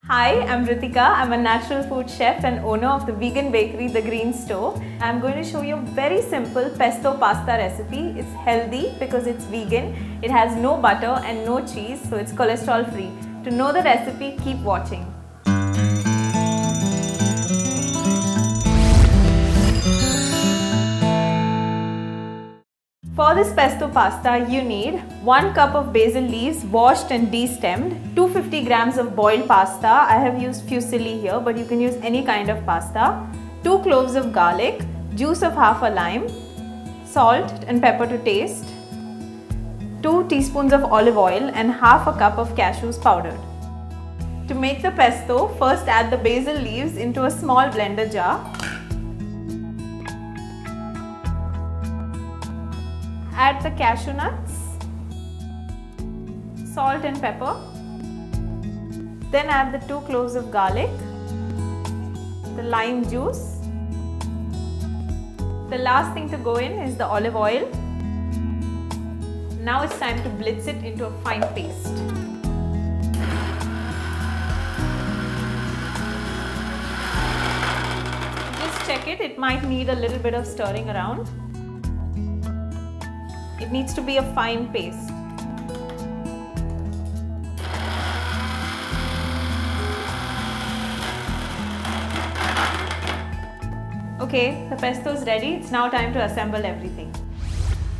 Hi, I'm Rithika. I'm a natural food chef and owner of the vegan bakery The Green Store. I'm going to show you a very simple pesto pasta recipe. It's healthy because it's vegan. It has no butter and no cheese, so it's cholesterol free. To know the recipe, keep watching. For this pesto pasta, you need 1 cup of basil leaves washed and de-stemmed, 250 grams of boiled pasta. I have used Fusilli here, but you can use any kind of pasta, 2 cloves of garlic, juice of half a lime, salt and pepper to taste, 2 teaspoons of olive oil and half a cup of cashews powdered. To make the pesto, first add the basil leaves into a small blender jar. Add the cashew nuts, salt and pepper. Then add the 2 cloves of garlic, the lime juice. The last thing to go in is the olive oil. Now it's time to blitz it into a fine paste. Just check it, it might need a little bit of stirring around. It needs to be a fine paste. Okay, the pesto is ready. It's now time to assemble everything.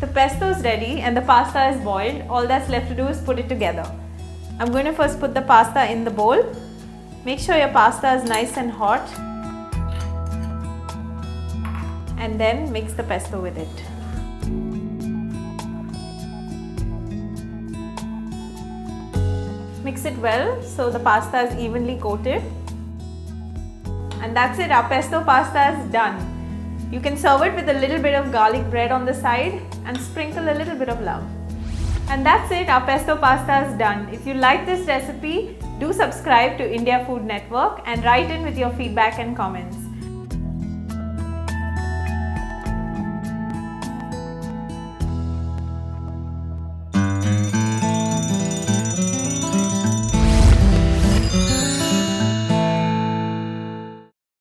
The pesto is ready and the pasta is boiled. All that's left to do is put it together. I'm going to first put the pasta in the bowl. Make sure your pasta is nice and hot. And then mix the pesto with it. Mix it well so the pasta is evenly coated. And that's it, our pesto pasta is done. You can serve it with a little bit of garlic bread on the side and sprinkle a little bit of love. And that's it, our pesto pasta is done. If you like this recipe, do subscribe to India Food Network and write in with your feedback and comments.